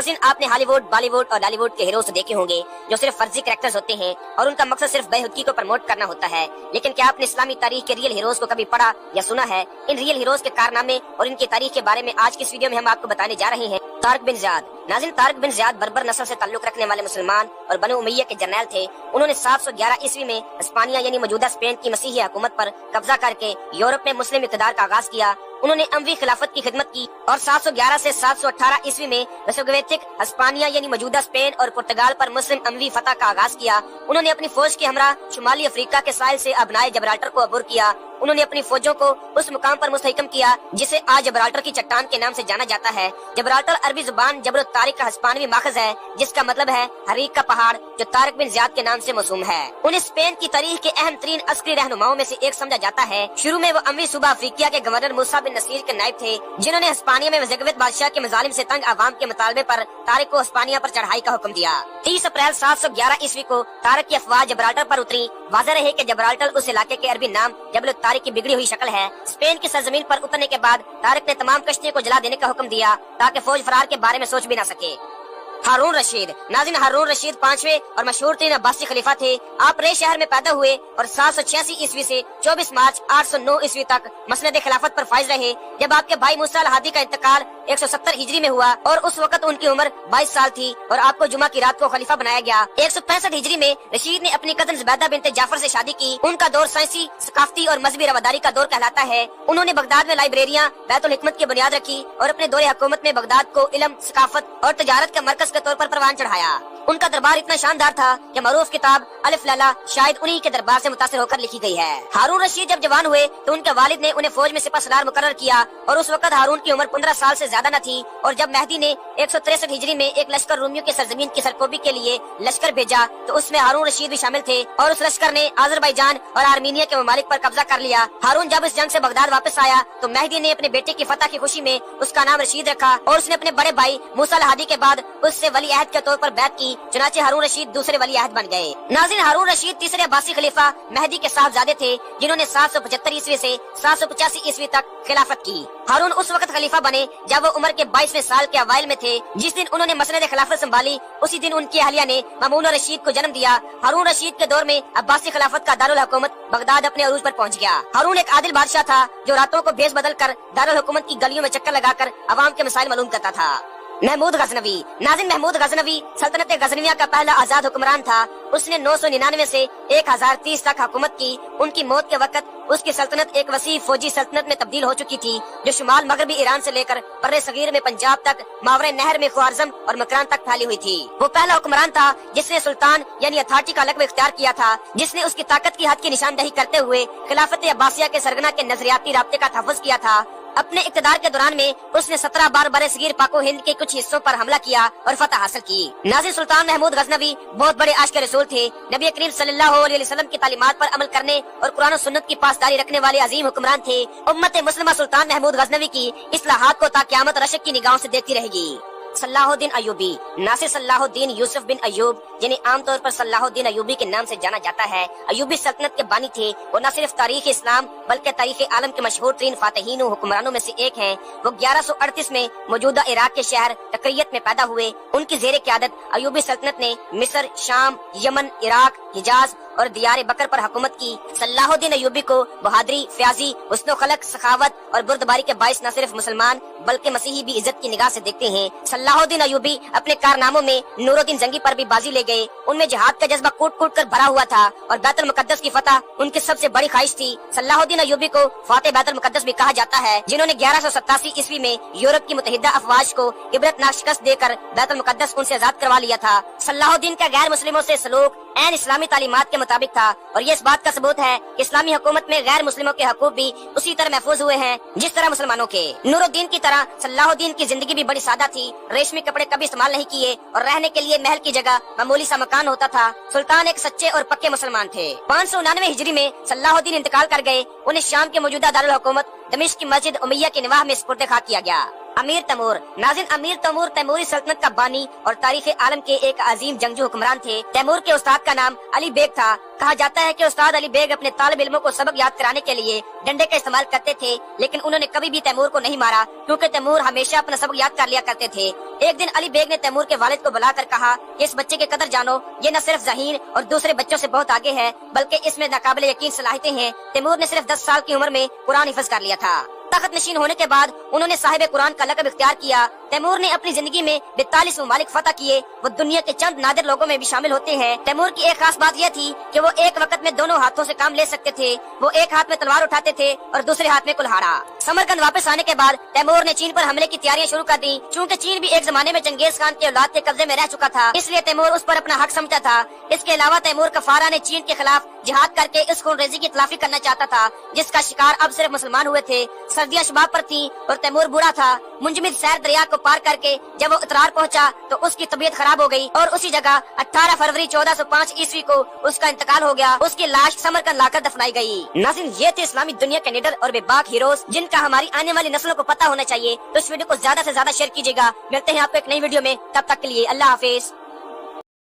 आपने हॉलीवुड, बॉलीवुड और डॉलीवुड के हीरोज देखे होंगे जो सिर्फ फर्जी कैरेक्टर्स होते हैं और उनका मकसद सिर्फ बेहुदगी को प्रमोट करना होता है। लेकिन क्या आपने इस्लामी तारीख के रियल हीरोज को कभी पढ़ा या सुना है? इन रियल हीरोज के कारनामे और इनकी तारीख के बारे में आज की इस वीडियो में हम आपको बताने जा रहे हैं। Tariq bin Ziyad. नाज़रीन, तारिक बिन ज़ियाद बर्बर नस्ल से ताल्लुक रखने वाले मुसलमान और बनु उमैया के जर्नैल थे। उन्होंने 711 ईस्वी में हिस्पानिया यानी मौजूदा स्पेन की मसीही हुकूमत पर कब्जा करके यूरोप में मुस्लिम इक़्तिदार का आगाज किया। उन्होंने अमवी खिलाफत की खिदमत की और 711 से 718 ईस्वी में विश्वविवेक हिस्पानिया यानी मौजूदा स्पेन और पुर्तगाल पर मुस्लिम अमवी फतह का आगाज किया। उन्होंने अपनी फौज के हमरा शुमाली अफ्रीका के साहिल से अबनाए जबराल्टर को अबूर किया। उन्होंने अपनी फौजों को उस मुकाम पर मुस्तहकम किया जिसे आज जबराल्टर की चट्टान के नाम से जाना जाता है। जबराल्टर अरबी जुबान जबर तारिक का हिस्पानवी माखज है, जिसका मतलब है हरीक का पहाड़, जो तारिक बिन ज़ियाद के नाम से मौसूम है। उन्हें स्पेन की तारीख के अहम तरीन अस्करी रहनुमाओं में से एक समझा जाता है। शुरू में वो अमवी सूबा अफ्रीकिया के गवर्नर मूसा बिन नसीर के नायब थे, जिन्होंने हिस्पानिया में वज़गवेत बादशाह के मजालिम से तंग आवाम के मुतालबे पर तारिक को हिस्पानिया पर चढ़ाई का हुक्म दिया। 30 अप्रैल 711 ईस्वी को तारिक की अफवाह जबराल्टर पर उतरी। वाज़ेह रहे कि जबराल्टर उस इलाके के अरबी नाम जबल तारिक की बिगड़ी हुई शक्ल है। स्पेन की सरजमीन पर उतरने के बाद तारिक ने तमाम कश्तियों को जला देने का हुक्म दिया ताकि फौज फरार के बारे में सोच भी न सके। हारून रशीद। नाज़रीन, हारून रशीद 5वें और मशहूर तीन अब्बासी खलीफा थे। आप रे शहर में पैदा हुए और 786 ईस्वी से 24 मार्च 809 ईस्वी तक मसनद खिलाफत पर फाइज रहे। जब आपके भाई मूसा अल हादी का इंतकाल 170 हिजरी में हुआ और उस वक्त उनकी उम्र 22 साल थी और आपको जुमा की रात को खलीफा बनाया गया। 165 हिजरी में रशीद ने अपनी कजन ज़ुबैदा बिनते जाफर से शादी की। उनका दौर साइंसी, सकाफती और मजहबी रवादारी का दौर कहलाता है। उन्होंने बगदाद में लाइब्रेरियां, बैतुल हिकमत की बुनियाद रखी और अपने दौरे हुकूमत में बगदाद को इल्म, सकाफत और तजारत का मरकज के तौर पर परवान चढ़ाया। उनका दरबार इतना शानदार था कि मरूफ किताब अलिफ लैला शायद उन्हीं के दरबार से मुतासिर होकर लिखी गई है। हारून रशीद जब जवान हुए तो उनके वालिद ने उन्हें फौज में सिपहसालार मुकर्रर किया और उस वक्त हारून की उम्र 15 साल से ज्यादा न थी। और जब मेहदी ने 163 हिजरी में एक लश्कर रोमियों की सरजमीन की सरकोबी के लिए लश्कर भेजा तो उसमें हारून रशीद भी शामिल थे और उस लश्कर ने आजरबाईजान और आर्मीनिया के ममालिक पर कब्जा कर लिया। हारून जब इस जंग से बगदाद वापस आया तो मेहदी ने अपने बेटे की फतह की खुशी में उसका नाम रशीद रखा और उसने अपने बड़े भाई मूसा अल हादी के बाद उससे वली अहद के तौर पर बैत की। चुनाचे हारून रशीद दूसरे वली अहद बन गए। नाज़रीन, हारून रशीद तीसरे अब्बासी खलीफा मेहदी के साहबजादे थे, जिन्होंने 775 ईस्वी से 785 ईस्वी तक खिलाफत की। हारून उस वक्त खलीफा बने जब वो उम्र के 22वें साल के अवाइल में थे। जिस दिन उन्होंने मसनद खिलाफत संभाली उसी दिन उनकी अहलिया ने मामून रशीद को जन्म दिया। हारून रशीद के दौर में अब्बासी खिलाफत का दारुल हुकूमत बगदाद अपने अरूज पर पहुंच गया। हारून एक आदिल बादशाह था जो रातों को भेस बदल कर दारुल हुकूमत की गलियों में चक्कर लगाकर अवाम के मसाइल मालूम करता था। महमूद गजनवी। नाज़रीन, महमूद गजनवी सल्तनत गजनविया का पहला आजाद हुक्मरान था। उसने 999 से 1030 तक हुकूमत की। उनकी मौत के वक्त उसकी सल्तनत एक वसी फौजी सल्तनत में तब्दील हो चुकी थी, जो शुमाल मगरबी ईरान से लेकर बर्रे सगीर में पंजाब तक, मावरे नहर में ख्वारिज़म और मकरान तक फैली हुई थी। वो पहला हुक्मरान था जिसने सुल्तान यानी अथॉरिटी का लक़्ब इख्तियार किया था, जिसने उसकी ताकत की हद की निशानदही करते हुए खिलाफत अब्बासिया के सरगना के नजरियाती राब्ते का तहफ़्फ़ुज़ किया था। अपने इक़्तिदार के दौरान में उसने 17 बार बरसगीर पाको हिंद के कुछ हिस्सों पर हमला किया और फतह हासिल की। नाज़रीन, सुल्तान महमूद गजनवी बहुत बड़े आशिक़ रसूल थे। नबी करीम सल्लल्लाहु अलैहि वसल्लम की तालीमात पर अमल करने और कुरान और सुन्नत की पासदारी रखने वाले अजीम हुक्मरान थे। उम्मत मुस्लिमा सुल्तान महमूद गजनवी की इस्लाहात को ता क़यामत रशक की निगाहों से देखती रहेगी। Salahuddin Ayyubi. Nasir Salahuddin Yusuf bin Ayyub, जिन्हें आमतौर पर सलाहुद्दीन अय्यूबी के नाम से जाना जाता है, अय्यूबी सल्तनत के बानी थे। वो न सिर्फ तारीख इस्लाम बल्कि तारीख आलम के मशहूर तरीन फातहीन हुक्मरानों में से एक हैं। वो 1138 में मौजूदा इराक के शहर तकरियत में पैदा हुए। उनकी ज़ेरे क़यादत अय्यूबी सल्तनत ने मिस्र, शाम, यमन, इराक, हिजाज और दियार बकर पर हुकूमत की। सलाहुद्दीन अय्यूबी को बहादुरी, फ्याजी, हुस्न खलक, सखावत और बुर्दबारी के बाइस न सिर्फ मुसलमान बल्कि मसीही भी इज्जत की निगाह से देखते हैं। सलाहुद्दीन अय्यूबी अपने कारनामों में नूरुद्दीन जंगी पर भी बाजी ले गए। उनमें जिहाद का जज्बा कूट कूट कर भरा हुआ था और बैतुल मुकद्दस की फतह उनकी सबसे बड़ी ख्वाहिश थी। सलाहुद्दीन अय्यूबी को फाते बैतुल मुकद्दस भी कहा जाता है, जिन्होंने 1187 ईस्वी में यूरोप की मुतहिदा अफवाज को इबरतनाक शिकस्त देकर बैतुल मुकद्दस उनसे आजाद करवा लिया था। सलाहुद्दीन का गैर मुस्लिमों से सलूक ऐन इस्लामी तालीमात के मुताबिक था और ये इस बात का सबूत है कि इस्लामी हुकूमत में गैर मुस्लिमों के हकूक भी उसी तरह महफूज हुए हैं जिस तरह मुसलमानों के। नूरुद्दीन की तरह सलाहुद्दीन की जिंदगी भी बड़ी सादा थी। रेशमी कपड़े कभी इस्तेमाल नहीं किए और रहने के लिए महल की जगह मामूली सा मकान होता था। सुल्तान एक सच्चे और पक्के मुसलमान थे। 599 हिजरी में सलाहुद्दीन इंतकाल कर गए। उन्हें शाम के मौजूदा दारुल हुकूमत दमिश्क की मस्जिद उमैया के निवाह में सुपुर्द खाक किया गया। امیر تیمور ناظرین، امیر تیمور تیموری سلطنت کا بانی اور تاریخ عالم کے ایک عظیم جنگجو حکمران تھے۔ تیمور کے استاد کا نام علی بیگ تھا۔ کہا جاتا ہے کہ استاد علی بیگ اپنے طالب علموں کو سبق یاد کرانے کے لیے ڈنڈے کا استعمال کرتے تھے، لیکن انہوں نے کبھی بھی تیمور کو نہیں مارا کیونکہ تیمور ہمیشہ اپنا سبق یاد کر لیا کرتے تھے۔ ایک دن علی بیگ نے تیمور کے والد کو بلا کر کہا کہ اس بچے کی قدر جانو، یہ نہ صرف ذہین اور دوسرے بچوں سے بہت آگے ہے بلکہ اس میں ناقابل یقین صلاحیتیں ہیں۔ تیمور نے صرف 10 سال کی عمر میں قرآن حفظ کر لیا تھا۔ تخت نشین ہونے کے بعد انہوں نے صاحب قرآن کا لقب اختیار کیا۔ تیمور نے اپنی زندگی میں 42 ممالک فتح کیے، وہ دنیا کے چند نادر لوگوں میں بھی شامل ہوتے ہیں۔ تیمور کی ایک خاص بات یہ تھی کہ وہ ایک وقت میں دونوں ہاتھوں سے کام لے سکتے تھے۔ وہ ایک ہاتھ میں تلوار اٹھاتے تھے اور دوسرے ہاتھ میں کلہاڑا۔ سمرقند واپس آنے کے بعد تیمور نے چین پر حملے کی تیاریاں شروع کر دی۔ چونکہ چین بھی ایک زمانے میں چنگیز خان کے اولاد کے قبضے میں رہ چکا تھا، اس لیے تیمور اس پر اپنا حق سمجھتا تھا۔ اس کے علاوہ تیمور کفارہ نے چین کے خلاف جہاد کر کے اس خون ریزی کی تلافی کرنا چاہتا تھا جس کا شکار اب صرف مسلمان ہوئے تھے۔ سردیاں شباب پر تھیں اور تیمور بوڑھا تھا۔ منجمد سیر دریا کو پار کر کے جب وہ اترار پہنچا تو اس کی طبیعت خراب ہو گئی اور اسی جگہ 18 فروری 1405 عیسوی کو اس کا انتقال ہو گیا۔ اس کی لاش سمرقند لا کر دفنائی گئی۔ ناظرین، یہ تھے اسلامی دنیا کے نیڈر اور بے باک ہیروز جن کا ہماری آنے والی نسلوں کو پتہ ہونا چاہیے۔ تو اس ویڈیو کو زیادہ سے زیادہ شیئر کیجیے گا۔ ملتے ہیں آپ کو ایک نئی ویڈیو میں، تب تک کے لیے اللہ حافظ۔